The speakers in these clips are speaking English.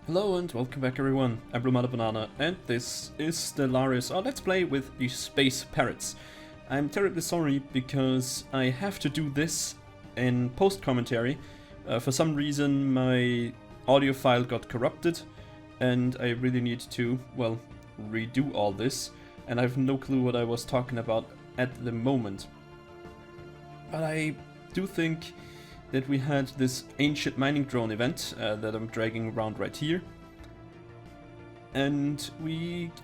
Hello and welcome back everyone, I'm Blue Banana and this is Stellaris, or Let's Play with the Space Parrots. I'm terribly sorry because I have to do this in post-commentary. For some reason my audio file got corrupted and I really need to, well, redo all this, and I have no clue what I was talking about at the moment. But I do think that we had this ancient mining drone event that I'm dragging around right here. And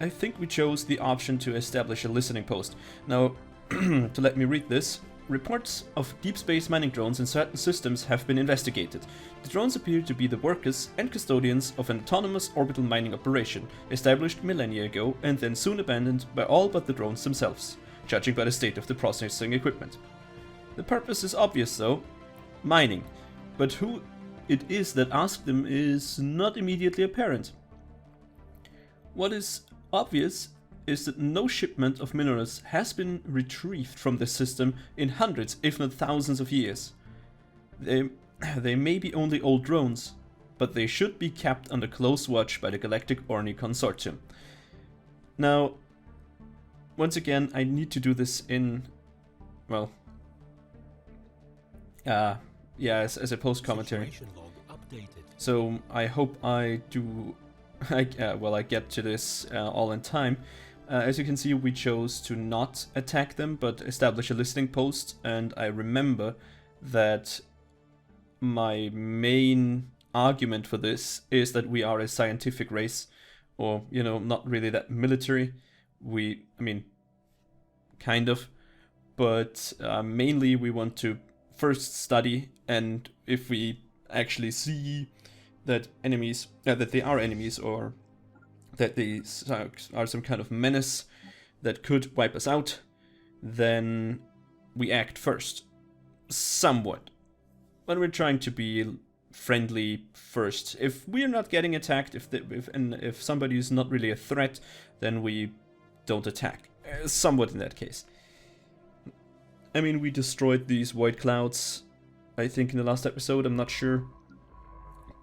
I think we chose the option to establish a listening post. Now, to let me read this, reports of deep space mining drones in certain systems have been investigated. The drones appear to be the workers and custodians of an autonomous orbital mining operation, established millennia ago and then soon abandoned by all but the drones themselves, judging by the state of the processing equipment. The purpose is obvious though, mining, but who it is that asked them is not immediately apparent. What is obvious is that no shipment of minerals has been retrieved from the system in hundreds, if not thousands of years. They may be only old drones, but they should be kept under close watch by the Galactic Orni Consortium. Now, once again, I need to do this in, well, as a post-commentary. So I hope I do, I get to this all in time. As you can see, we chose to not attack them, but establish a listening post, and I remember that my main argument for this is that we are a scientific race, or, you know, not really that military. I mean, kind of, but mainly we want to first study, and if we actually see that enemies, that they are enemies, or that they are some kind of menace that could wipe us out, then we act first. Somewhat. When we're trying to be friendly first. If we're not getting attacked, if somebody is not really a threat, then we don't attack. Somewhat in that case. I mean, we destroyed these void clouds, I think, in the last episode, I'm not sure.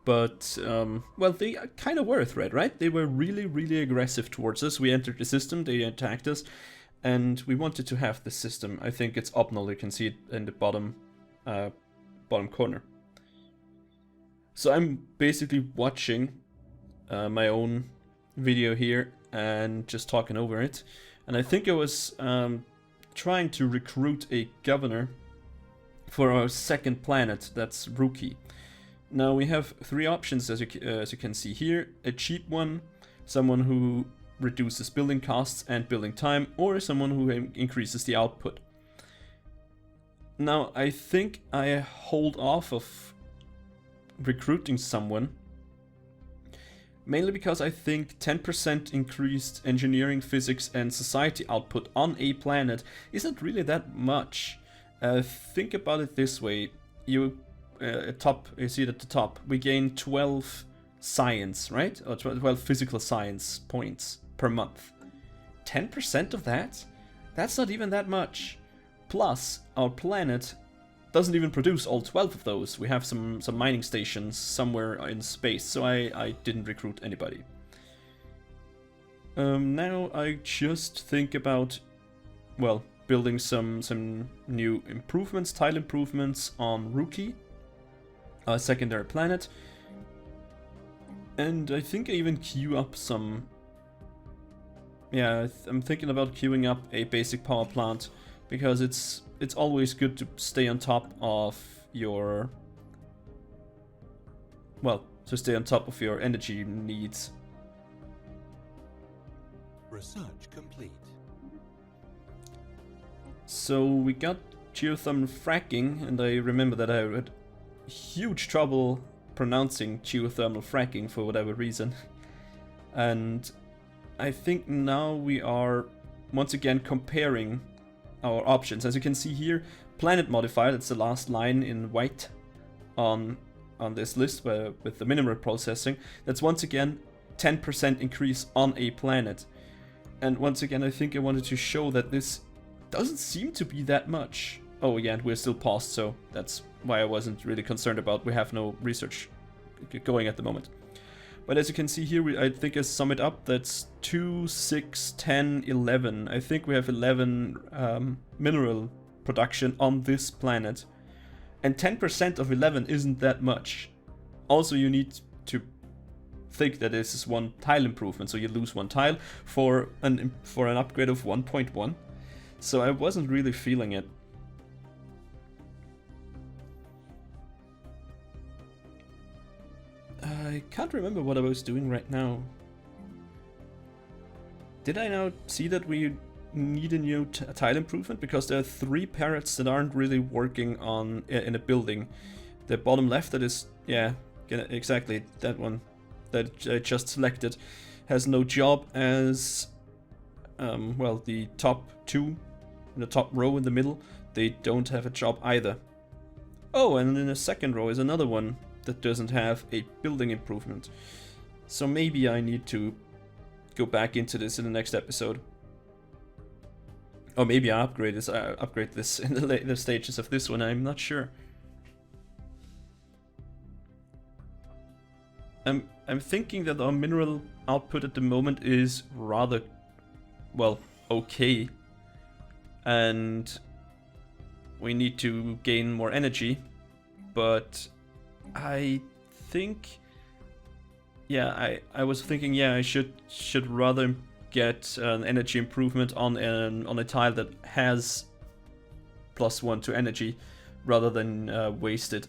But, well, they kind of were a threat, right? They were really, really aggressive towards us. We entered the system, they attacked us, and we wanted to have the system. I think it's optional, you can see it in the bottom corner. So I'm basically watching my own video here and just talking over it. And I think I was trying to recruit a governor for our second planet, that's Rookie. Now we have three options as you can see here: a cheap one, someone who reduces building costs and building time, or someone who increases the output. Now I think I hold off of recruiting someone, mainly because I think 10% increased engineering, physics and society output on a planet isn't really that much. Think about it this way: you see it at the top, we gain 12 science, right? Or 12 physical science points per month. 10% of that? That's not even that much. Plus, our planet doesn't even produce all 12 of those. We have some mining stations somewhere in space, so I didn't recruit anybody. Now I just think about, well, building some new improvements, tile improvements on Rookie, a secondary planet, and I think I even queue up some. Yeah, I'm thinking about queuing up a basic power plant, because it's always good to stay on top of your, well, to stay on top of your energy needs. Research complete. So we got geothermal fracking, and I remember that I had huge trouble pronouncing geothermal fracking for whatever reason. And I think now we are once again comparing our options. As you can see here, planet modifier, that's the last line in white on this list with the mineral processing. That's once again 10% increase on a planet. And once again, I think I wanted to show that this doesn't seem to be that much. Oh yeah, and we're still paused, so that's why I wasn't really concerned about. We have no research going at the moment. But as you can see here, I think I sum it up, that's 2, 6, 10, 11. I think we have 11 mineral production on this planet. And 10% of 11 isn't that much. Also, you need to think that this is one tile improvement, so you lose one tile for an upgrade of 1.1. So I wasn't really feeling it. I can't remember what I was doing right now. Did I now see that we need a new tile improvement? Because there are 3 parrots that aren't really working on in a building. The bottom left, that is, yeah, exactly that one that I just selected, has no job, as well, the top 2 in the top row in the middle, they don't have a job either. Oh, and in the second row is another one that doesn't have a building improvement. So maybe I need to go back into this in the next episode. Or maybe I upgrade this in the later stages of this one, I'm not sure. I'm thinking that our mineral output at the moment is rather, well, okay. And we need to gain more energy, but I think, yeah, I was thinking, yeah, I should rather get an energy improvement on a tile that has +1 to energy, rather than waste it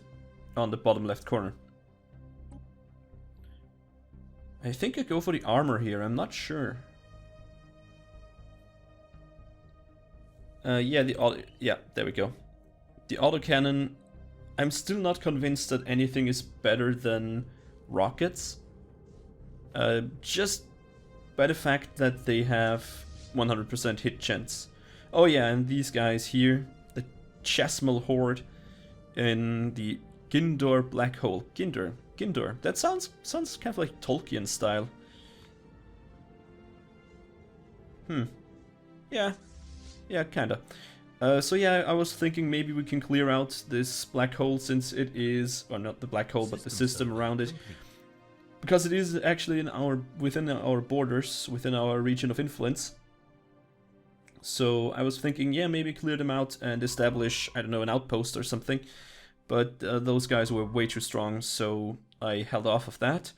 on the bottom left corner. I think I go for the armor here, I'm not sure. Yeah, there we go. The autocannon, I'm still not convinced that anything is better than rockets. Just by the fact that they have 100% hit chance. Oh yeah, and these guys here, the Chasmal Horde in the Gindor Black Hole. Gindor. That sounds kind of like Tolkien style. Yeah, kinda. So yeah, I was thinking maybe we can clear out this black hole, since it is, or not the black hole, but the system around it. Because it is actually within our borders, within our region of influence. So I was thinking, yeah, maybe clear them out and establish, I don't know, an outpost or something. But those guys were way too strong, so I held off of that.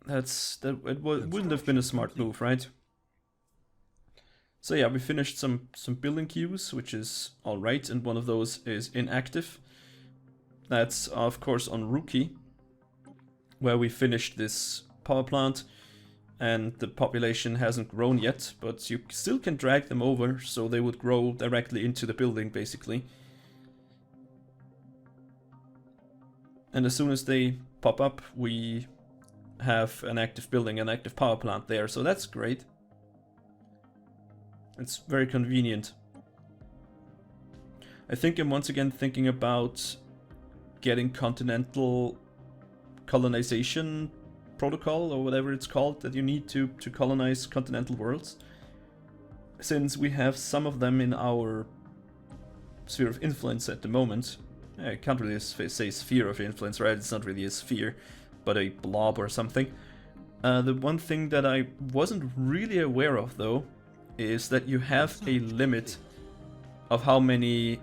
It wouldn't have been a smart move, right? So yeah, we finished some building queues, which is alright, and one of those is inactive. That's of course on Rookie, where we finished this power plant, and the population hasn't grown yet, but you still can drag them over, so they would grow directly into the building, basically. And as soon as they pop up, we have an active building, an active power plant there, so that's great. It's very convenient. I think I'm once again thinking about getting continental colonization protocol, or whatever it's called, that you need to colonize continental worlds. Since we have some of them in our sphere of influence at the moment. I can't really say sphere of influence, right? It's not really a sphere, but a blob or something. The one thing that I wasn't really aware of, though, is that you have a limit of how many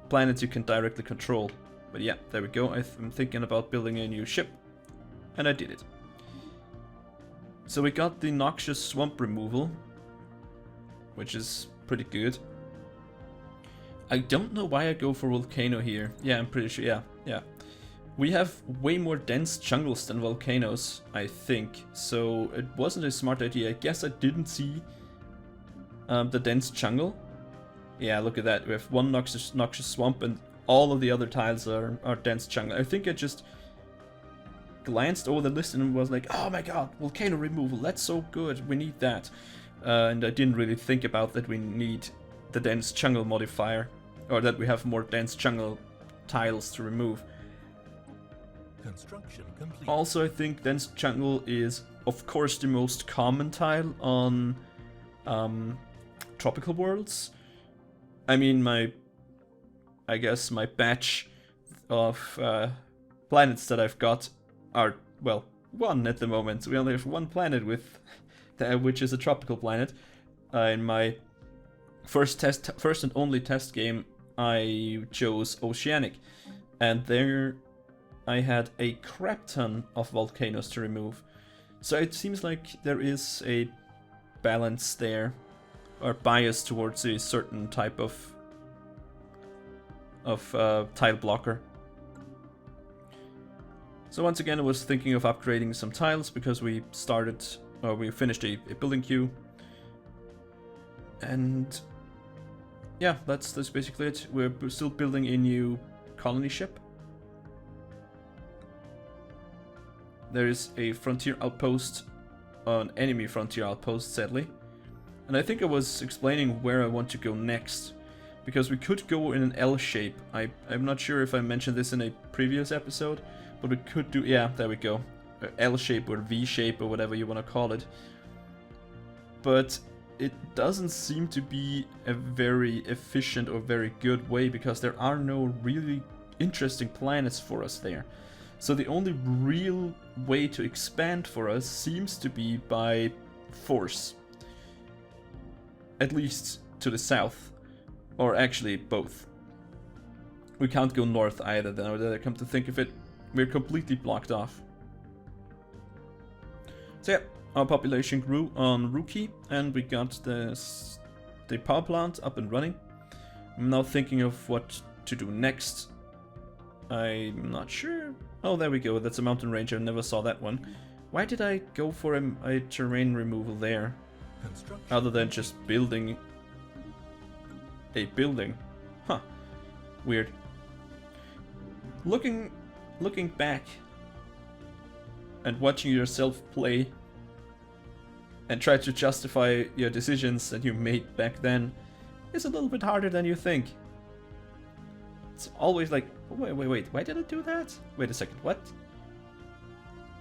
planets you can directly control. But yeah, there we go. I'm thinking about building a new ship, and I did it. So we got the noxious swamp removal, which is pretty good. I don't know why I go for volcano here. Yeah, I'm pretty sure. Yeah. We have way more dense jungles than volcanoes, I think. So it wasn't a smart idea. I guess I didn't see the dense jungle. Yeah, look at that. We have one noxious swamp, and all of the other tiles are dense jungle. I think I just glanced over the list and was like, oh my god, volcano removal, that's so good, we need that. And I didn't really think about that we need the dense jungle modifier, or that we have more dense jungle tiles to remove. Construction complete. Also, I think dense jungle is, of course, the most common tile on tropical worlds. I mean, I guess my batch of planets that I've got are, well, one at the moment. We only have one planet with, which is a tropical planet. In my first and only test game, I chose Oceanic, and there I had a crap ton of volcanoes to remove. So it seems like there is a balance there, or bias towards a certain type of tile blocker. So once again, I was thinking of upgrading some tiles because we finished a building queue. And yeah, that's basically it. We're still building a new colony ship. There is a frontier outpost, an enemy frontier outpost, sadly. And I think I was explaining where I want to go next, because we could go in an L shape. I'm not sure if I mentioned this in a previous episode, but we could do, yeah, there we go. L shape or V shape or whatever you want to call it. But it doesn't seem to be a very efficient or very good way, because there are no really interesting planets for us there. So the only real way to expand for us seems to be by force. At least to the south. Or actually both. We can't go north either, then I come to think of it. We're completely blocked off. So yeah, our population grew on Rookie, and we got the power plant up and running. I'm now thinking of what to do next. I'm not sure. Oh, there we go. That's a mountain range. I never saw that one. Why did I go for a terrain removal there? Other than just building a building. Huh. Weird. Looking back and watching yourself play and try to justify your decisions that you made back then is a little bit harder than you think. It's always like, wait, why did I do that? Wait a second, what?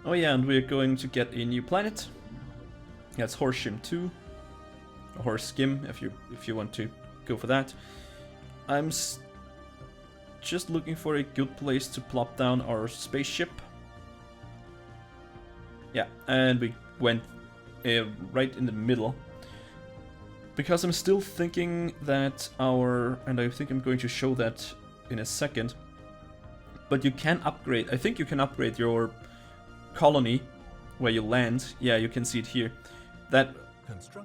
Oh yeah, and we're going to get a new planet. That's Horshim 2. Or Horskim, if you want to go for that. I'm just looking for a good place to plop down our spaceship. Yeah, and we went right in the middle. Because I'm still thinking that and I think I'm going to show that in a second. But you can upgrade, I think you can upgrade your colony where you land. Yeah, you can see it here. That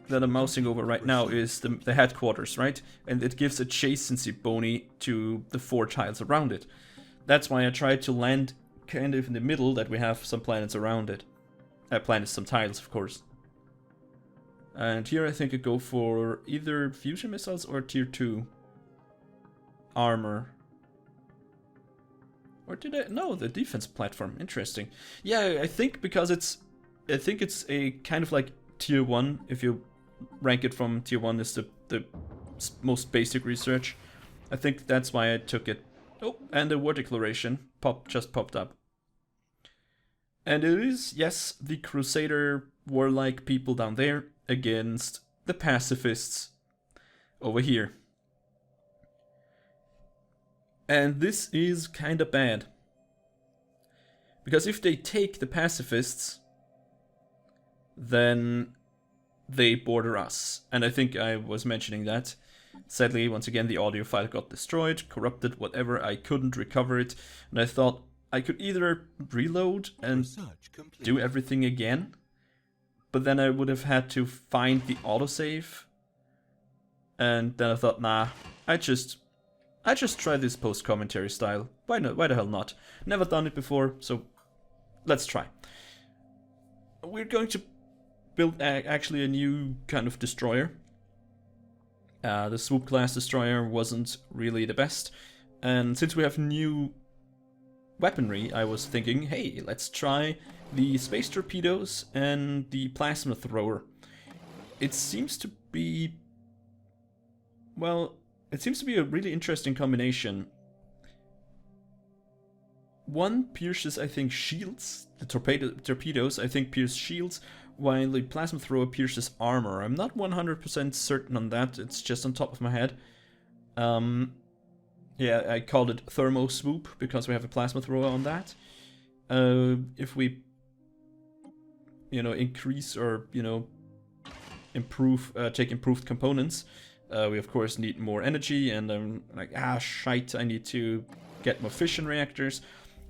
I'm mousing over right now is the headquarters, right? And it gives adjacency boni to the 4 tiles around it. That's why I tried to land kind of in the middle, that we have some planets around it. Some tiles, of course. And here I think I go for either fusion missiles or tier 2 armor. Or did I? No, the defense platform. Interesting. Yeah, I think because it's a kind of like tier 1, if you rank it from tier 1 is the most basic research. I think that's why I took it. Oh, and the war declaration just popped up. And it is, yes, the Crusader warlike people down there against the pacifists over here. And this is kinda bad. Because if they take the pacifists, then they border us. And I think I was mentioning that. Sadly, once again, the audio file got destroyed, corrupted, whatever. I couldn't recover it. And I thought I could either reload and do everything again, but then I would have had to find the autosave. And then I thought, nah, I just try this post-commentary style. Why not? Why the hell not? Never done it before, so let's try. We're going to build actually a new kind of destroyer. The swoop class destroyer wasn't really the best, and since we have new weaponry, I was thinking, hey, let's try the space torpedoes and the plasma thrower. It seems to be, well, it seems to be a really interesting combination. One pierces, I think, shields. The torpedoes, I think, pierce shields, while the plasma thrower pierces armor. I'm not 100% certain on that, it's just on top of my head. Yeah, I called it thermo swoop because we have a plasma thrower on that. if we, increase or, improve, take improved components, we of course need more energy, and I'm like, shite, I need to get more fission reactors.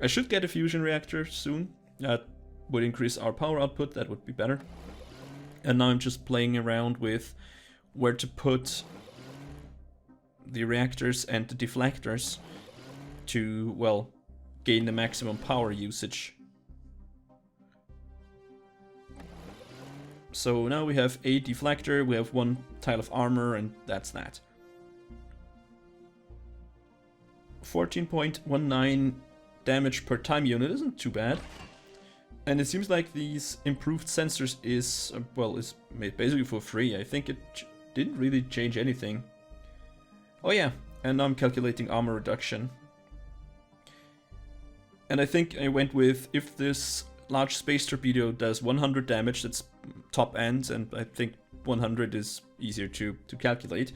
I should get a fusion reactor soon. That would increase our power output, that would be better. And now I'm just playing around with where to put the reactors and the deflectors to, well, gain the maximum power usage. So now we have a deflector, we have 1 tile of armor, and that's that. 14.19 damage per time unit isn't too bad. And it seems like these improved sensors is made basically for free. I think it didn't really change anything. Oh yeah, and now I'm calculating armor reduction. And I think I went with, if this large space torpedo does 100 damage, that's top end, and I think 100 is easier to calculate.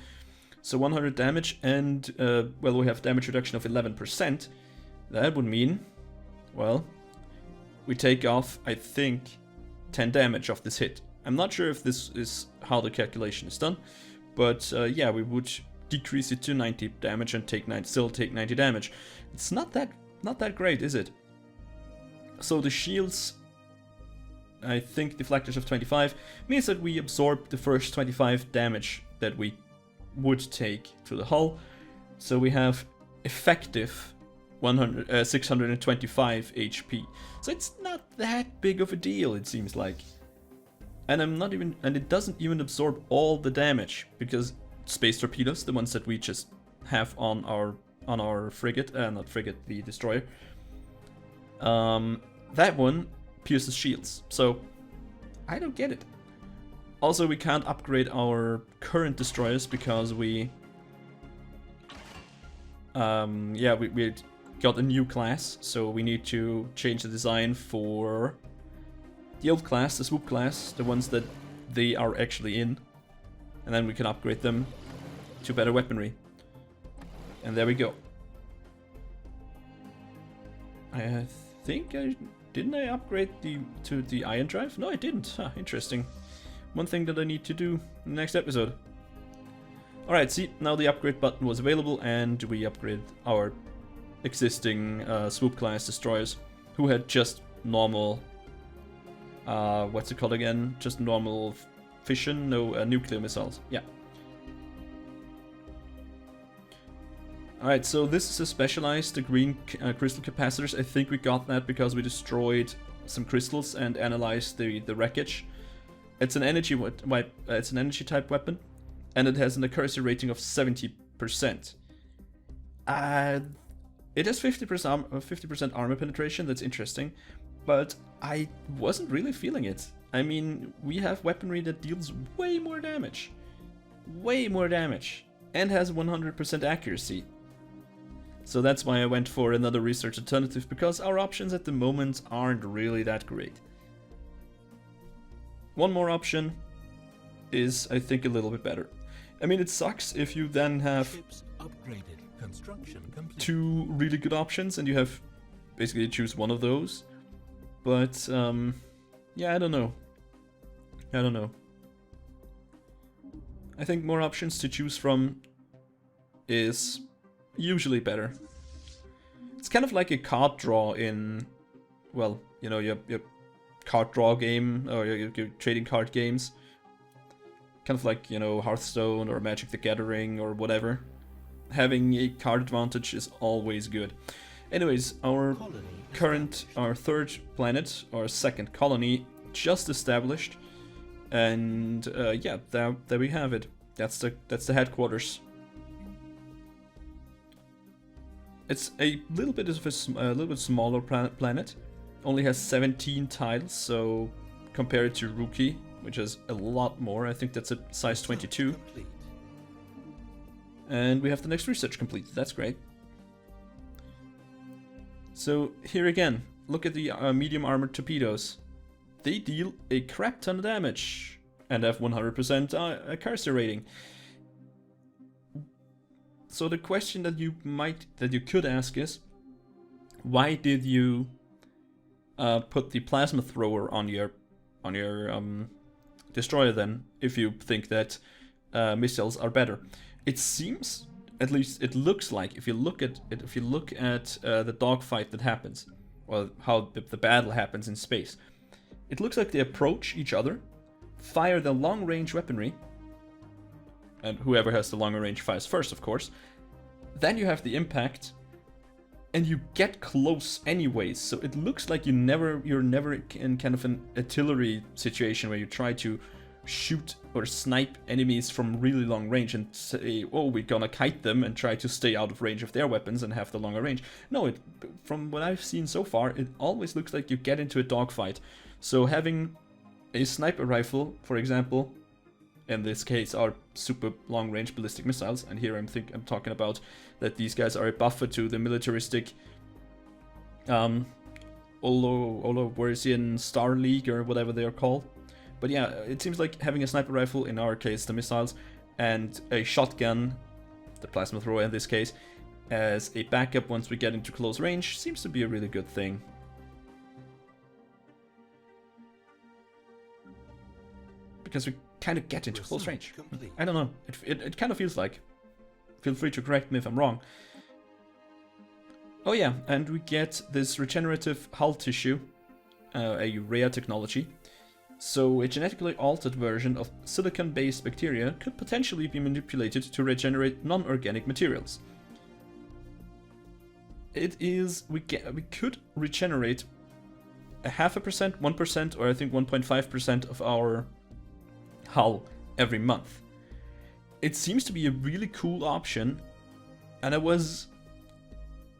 So 100 damage, and we have damage reduction of 11%. That would mean, well, we take off, I think, 10 damage off this hit. I'm not sure if this is how the calculation is done, but yeah, we would decrease it to 90 damage and still take 90 damage. It's not that great, is it? So the shields, I think deflectors of 25, means that we absorb the first 25 damage that we would take to the hull. So we have effective 625 HP. So it's not that big of a deal, it seems like. And it doesn't even absorb all the damage, because space torpedoes, the ones that we just have on our frigate, not frigate, the destroyer, that one pierces shields. So I don't get it. Also, we can't upgrade our current destroyers because we got a new class, so we need to change the design for the old class, the swoop class, the ones that they are actually in, and then we can upgrade them to better weaponry. And there we go. I think didn't I upgrade to the ion drive? No, I didn't. Interesting. One thing that I need to do in the next episode. Alright, see, now the upgrade button was available, and we upgrade our existing swoop class destroyers, who had just normal, what's it called again? Just normal fission, no nuclear missiles. Yeah. Alright, so this is a specialized, the green crystal capacitors. I think we got that because we destroyed some crystals and analyzed the wreckage. It's an energy it's an energy type weapon, and it has an accuracy rating of 70%. It has 50% armor penetration. That's interesting, but I wasn't really feeling it. I mean, we have weaponry that deals way more damage, and has 100% accuracy. So that's why I went for another research alternative, because our options at the moment aren't really that great. One more option is, I think, a little bit better. I mean, it sucks if you then have two really good options and you have basically choose one of those. But, yeah, I don't know. I think more options to choose from is usually better. It's kind of like a card draw in, well, you know, your card draw game, or your trading card games. Kind of like, you know, Hearthstone or Magic the Gathering or whatever. Having a card advantage is always good. Anyways, our third planet, our second colony, just established. And yeah, there we have it. That's the headquarters. It's a little bit of a little bit smaller planet. Only has 17 tiles, so compared to Rookie, which is a lot more. I think that's a size 22. And we have the next research complete. That's great. So here again, look at the medium armored torpedoes. They deal a crap ton of damage and have 100% accuracy rating. So the question that you could ask is, why did you put the plasma thrower on your destroyer then, if you think that missiles are better. It seems, at least it looks like, if you look at the dogfight that happens, or how the battle happens in space, it looks like they approach each other, fire the long-range weaponry, and whoever has the longer range fires first, of course. Then you have the impact, and you get close anyways. So it looks like you're never in kind of an artillery situation where you try to shoot or snipe enemies from really long range and say, oh, we're gonna kite them and try to stay out of range of their weapons and have the longer range. No, from what I've seen so far, it always looks like you get into a dogfight. So having a sniper rifle, for example, in this case are super long range ballistic missiles, and here I'm talking about that these guys are a buffer to the militaristic Olorisian Star League or whatever they are called. But yeah, it seems like having a sniper rifle, in our case the missiles, and a shotgun, the plasma thrower in this case, as a backup once we get into close range seems to be a really good thing. Because we kind of get into close range. I don't know, it kind of feels like. Feel free to correct me if I'm wrong. Oh yeah, and we get this regenerative hull tissue, a rare technology. So a genetically altered version of silicon-based bacteria could potentially be manipulated to regenerate non-organic materials. It is, we could regenerate a 0.5%, 1%, or I think 1.5% of our hull every month. It seems to be a really cool option, and I was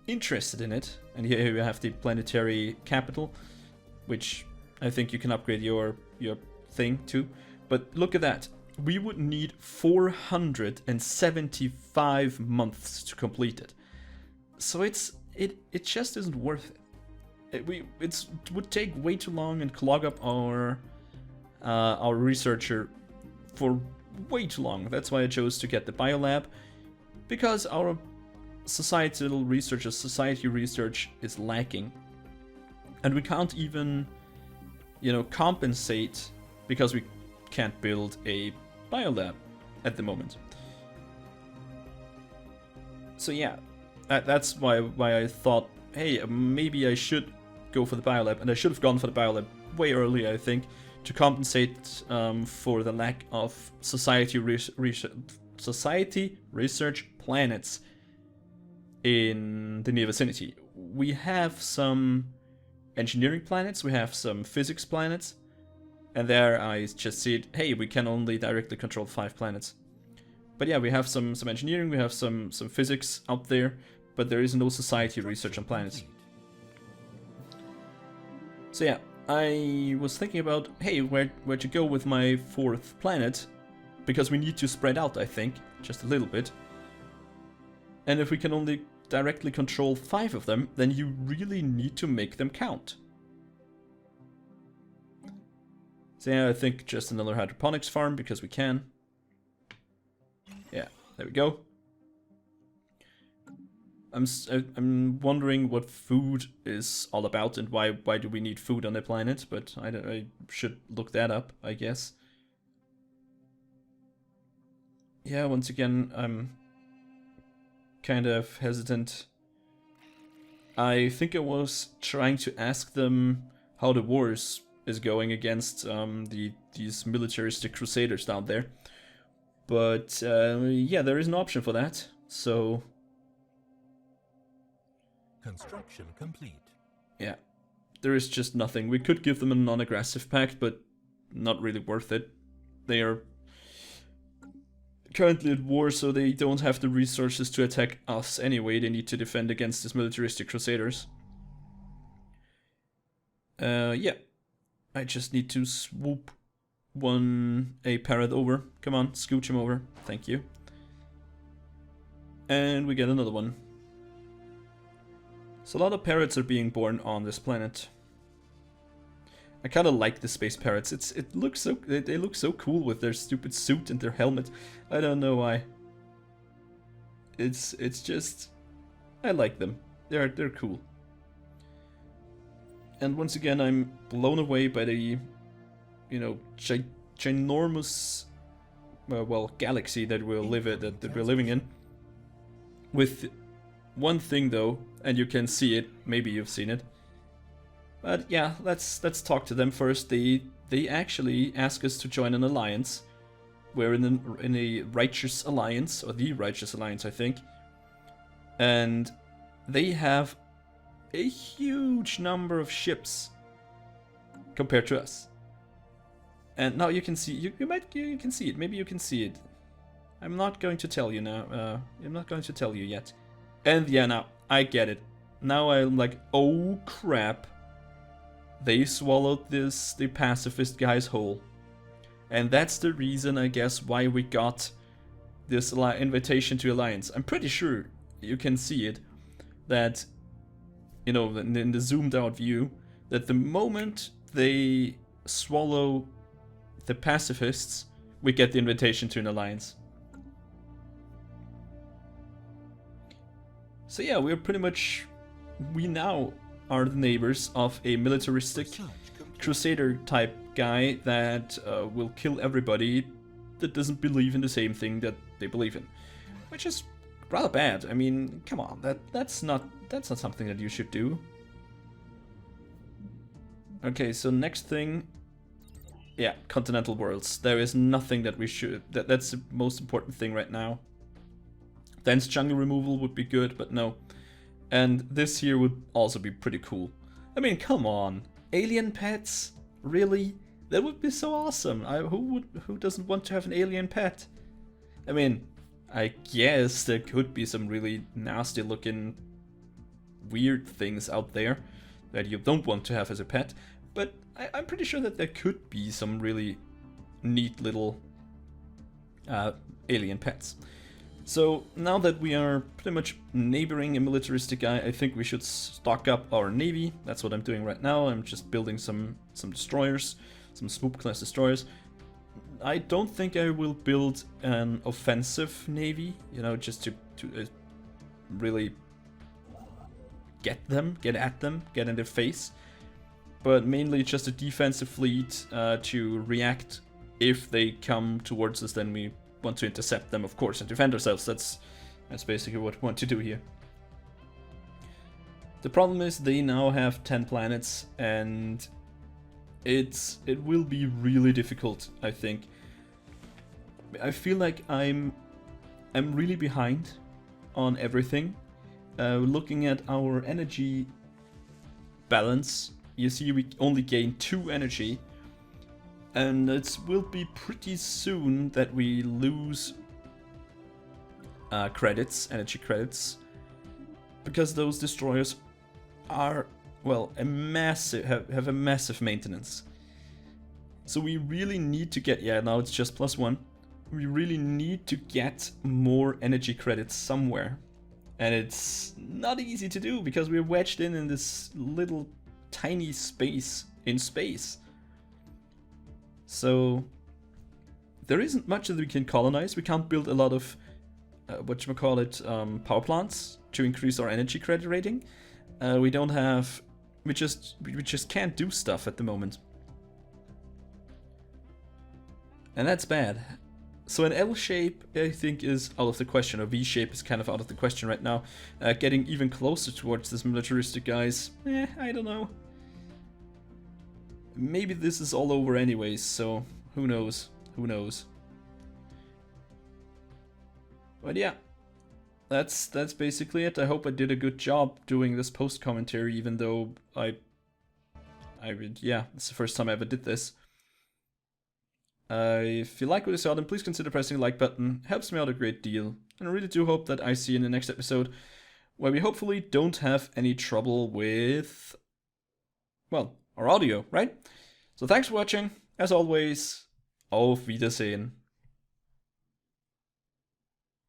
interested in it. And here we have the planetary capital, which I think you can upgrade your thing to. But look at that. We would need 475 months to complete it. So it just isn't worth it. It would take way too long and clog up our researcher for way too long. That's why I chose to get the biolab, because our society research is lacking, and we can't even, compensate because we can't build a biolab at the moment. So yeah, that's why I thought, hey, maybe I should go for the biolab, and I should have gone for the biolab way earlier, I think, to compensate for the lack of society research planets in the near vicinity. We have some engineering planets, we have some physics planets, and there I just said, hey, we can only directly control 5 planets. But yeah, we have some engineering, we have some physics out there, but there is no society research on planets. So yeah, I was thinking about, hey, where to go with my 4th planet, because we need to spread out, I think, just a little bit. And if we can only directly control 5 of them, then you really need to make them count. So yeah, I think just another hydroponics farm, because we can. Yeah, there we go. I'm wondering what food is all about and why do we need food on the planet, but I should look that up, I guess. Yeah, once again, I'm kind of hesitant. I think I was trying to ask them how the war is going against these militaristic crusaders down there. But yeah, there is an option for that, so... Construction complete. Yeah, there is just nothing. We could give them a non-aggressive pact, but not really worth it. They are currently at war, so they don't have the resources to attack us anyway. They need to defend against these militaristic crusaders. Yeah, I just need to swoop a parrot over. Come on, scooch him over. Thank you. And we get another one. So a lot of parrots are being born on this planet. I kind of like the space parrots. They look so cool with their stupid suit and their helmet. I don't know why. It's just, I like them. They're cool. And once again, I'm blown away by the, you know, ginormous, well, galaxy that we're living in. With one thing though, and you can see it, maybe you've seen it. But yeah, let's talk to them first. They actually ask us to join an alliance. We're in a righteous alliance, or the righteous alliance, I think. And they have a huge number of ships compared to us. And now you can see, you can see it. Maybe you can see it. I'm not going to tell you now. I'm not going to tell you yet. And yeah, now I get it. Now I'm like, oh crap. They swallowed the pacifist guys whole. And that's the reason, I guess, why we got this invitation to alliance. I'm pretty sure you can see it, that, you know, in the zoomed out view, that the moment they swallow the pacifists, we get the invitation to an alliance. So yeah, we're pretty much, we now are the neighbors of a militaristic crusader type guy that will kill everybody that doesn't believe in the same thing that they believe in, which is rather bad. I mean, come on, that's not something that you should do. Okay, so next thing, yeah, continental worlds. There is nothing that we should. That's the most important thing right now. Dense jungle removal would be good, but no. And this here would also be pretty cool. I mean, come on, alien pets, really? That would be so awesome. Who doesn't want to have an alien pet? I mean, I guess there could be some really nasty looking weird things out there that you don't want to have as a pet, but I'm pretty sure that there could be some really neat little alien pets. So now that we are pretty much neighboring a militaristic guy, I think we should stock up our navy. That's what I'm doing right now. I'm just building some destroyers, some swoop class destroyers. I don't think I will build an offensive navy, you know, just to really get at them, get in their face. But mainly just a defensive fleet to react if they come towards us. Then we want to intercept them, of course, and defend ourselves. That's basically what we want to do here. The problem is they now have 10 planets, and it will be really difficult, I think. I feel like I'm really behind on everything. Looking at our energy balance, you see we only gain 2 energy. And it will be pretty soon that we lose energy credits, because those destroyers are, well, have a massive maintenance. So we really need to get, yeah, now it's just +1. We really need to get more energy credits somewhere. And it's not easy to do because we're wedged in this little tiny space in space. So there isn't much that we can colonize. We can't build a lot of power plants to increase our energy credit rating. We don't have. We just can't do stuff at the moment, and that's bad. So an L shape, I think, is out of the question. Or V shape is kind of out of the question right now. Getting even closer towards this militaristic guys, I don't know. Maybe this is all over anyways, so who knows? Who knows? But yeah, that's basically it. I hope I did a good job doing this post commentary, even though yeah, it's the first time I ever did this. If you like what you saw, then please consider pressing the like button. It helps me out a great deal, and I really do hope that I see you in the next episode, where we hopefully don't have any trouble with, well, our audio, right? So thanks for watching. As always, auf Wiedersehen.